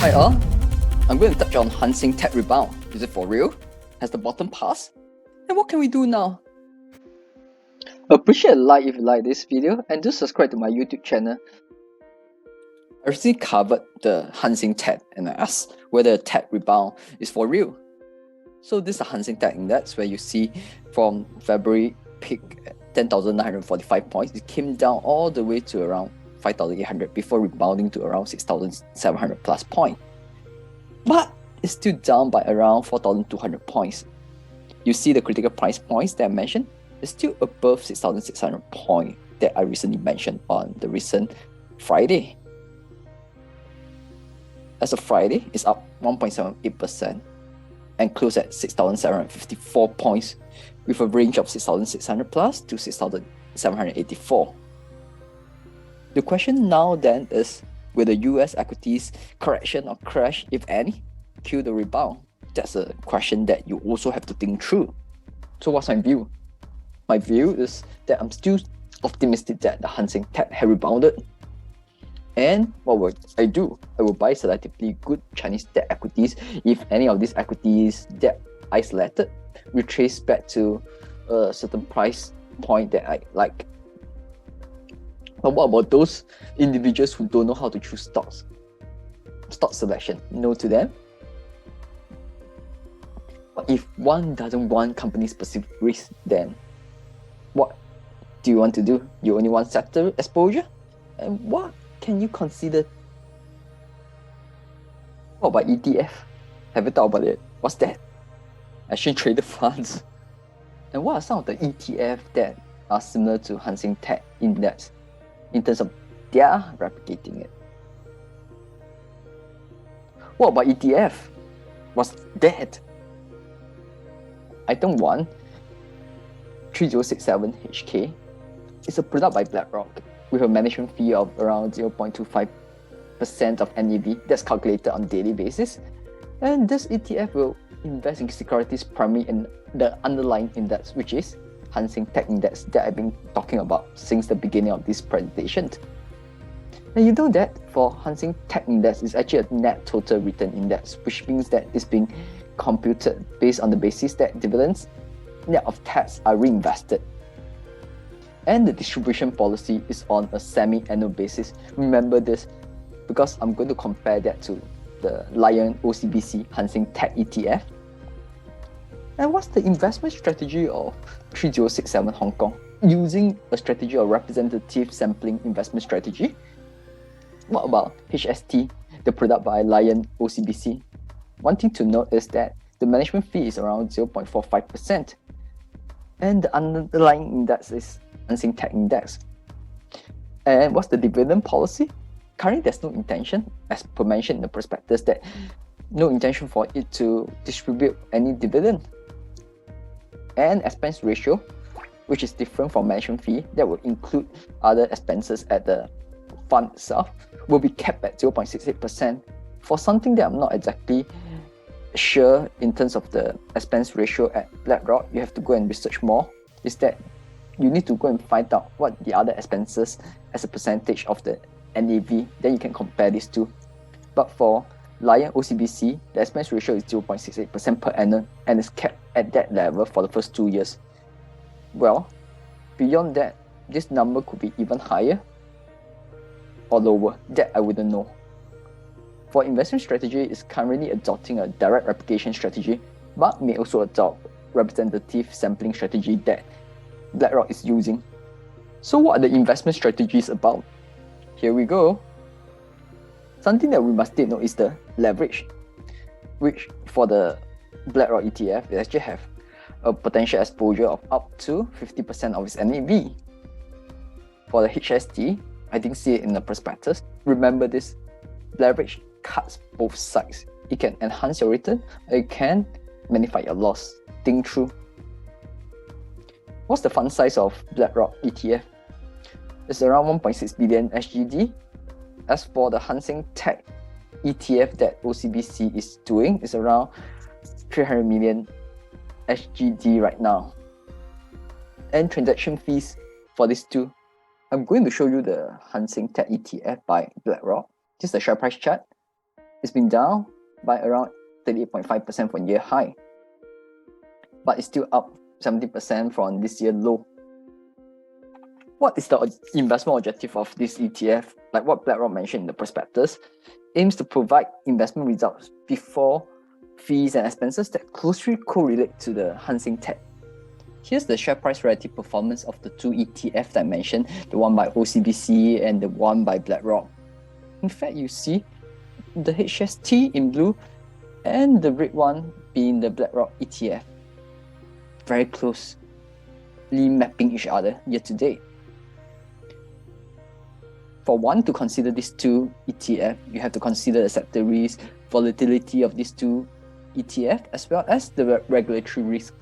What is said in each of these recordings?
Hi all, I'm going to touch on Hang Seng Tech Rebound. Is it for real? Has the bottom passed? And what can we do now? Appreciate a like if you like this video and do subscribe to my YouTube channel. I recently covered the Hang Seng Tech and I asked whether a tech rebound is for real. So this is a Hang Seng Tech index where you see from February peak at 10,945 points, it came down all the way to around 5,800 before rebounding to around 6,700 plus points. But it's still down by around 4,200 points. You see the critical price points that I mentioned is still above 6,600 points that I recently mentioned on the recent Friday. As of Friday, it's up 1.78% and closed at 6,754 points with a range of 6,600 plus to 6,784. The question now then is, will the US equities correction or crash, if any, kill the rebound? That's a question that you also have to think through. So what's my view? My view is that I'm still optimistic that the Hang Seng Tech has rebounded. And what will I do? I will buy selectively good Chinese tech equities if any of these equities that isolated retrace back to a certain price point that I like. But what about those individuals who don't know how to choose stocks? Stock selection, no to them. But if one doesn't want company-specific risk, then what do you want to do? You only want sector exposure? And what can you consider? What about ETF? Have you thought about it? What's that? Exchange traded funds. And what are some of the ETF that are similar to Hang Seng Tech Index in terms of their replicating it? What about ETF? What's that? Item 1, 3067 HK, is a product by BlackRock with a management fee of around 0.25% of NAV that's calculated on a daily basis. And this ETF will invest in securities primarily in the underlying index, which is Hang Seng Tech Index that I've been talking about since the beginning of this presentation. And you know that for Hang Seng Tech Index is actually a net total return index, which means that it's being computed based on the basis that dividends net of tax are reinvested. And the distribution policy is on a semi-annual basis. Remember this because I'm going to compare that to the Lion OCBC Hang Seng Tech ETF. And what's the investment strategy of 3067 Hong Kong? Using a strategy of representative sampling investment strategy. What about HST, the product by Lion OCBC? One thing to note is that the management fee is around 0.45%. And the underlying index is Hang Seng Tech Index. And what's the dividend policy? Currently, there's no intention, as per mentioned in the prospectus, that no intention for it to distribute any dividend. And expense ratio, which is different from management fee, that will include other expenses at the fund itself, will be kept at 0.68%. For something that I'm not exactly sure in terms of the expense ratio at BlackRock, you have to go and research more, is that you need to go and find out what the other expenses as a percentage of the NAV, then you can compare these two. But for Lion OCBC, the expense ratio is 0.68% per annum and is kept at that level for the first 2 years. Well, beyond that, this number could be even higher or lower, that I wouldn't know. For investment strategy, is currently adopting a direct replication strategy, but may also adopt representative sampling strategy that BlackRock is using. So what are the investment strategies about? Here we go. Something that we must take note is the leverage, which for the BlackRock ETF, it actually have a potential exposure of up to 50% of its NAV. For the HST, I didn't see it in the prospectus. Remember this, leverage cuts both sides. It can enhance your return, or it can magnify your loss. Think through. What's the fund size of BlackRock ETF? It's around 1.6 billion SGD. As for the Hang Seng Tech ETF that OCBC is doing, it's around 300 million SGD right now. And transaction fees for these two. I'm going to show you the Hang Seng Tech ETF by BlackRock. This is the share price chart. It's been down by around 38.5% from year high, but it's still up 70% from this year low. What is the investment objective of this ETF? Like what BlackRock mentioned in the prospectus, aims to provide investment results before fees and expenses that closely correlate to the Hang Seng Tech. Here's the share price relative performance of the two ETFs that I mentioned, the one by OCBC and the one by BlackRock. In fact, you see the HST in blue and the red one being the BlackRock ETF. Very closely mapping each other year to date. For one to consider these two ETF, you have to consider the sector risk, volatility of these two ETF, as well as the regulatory risk,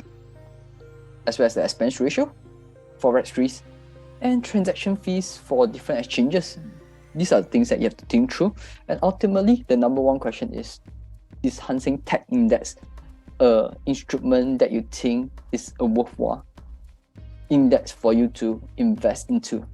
as well as the expense ratio, forex risk, and transaction fees for different exchanges. These are the things that you have to think through. And ultimately, the number one question is Hang Seng Tech Index an instrument that you think is a worthwhile index for you to invest into?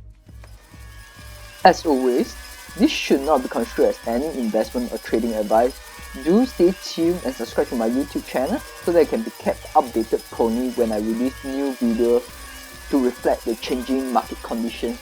As always, this should not be construed as any investment or trading advice. Do stay tuned and subscribe to my YouTube channel so that I can be kept updated promptly when I release new videos to reflect the changing market conditions.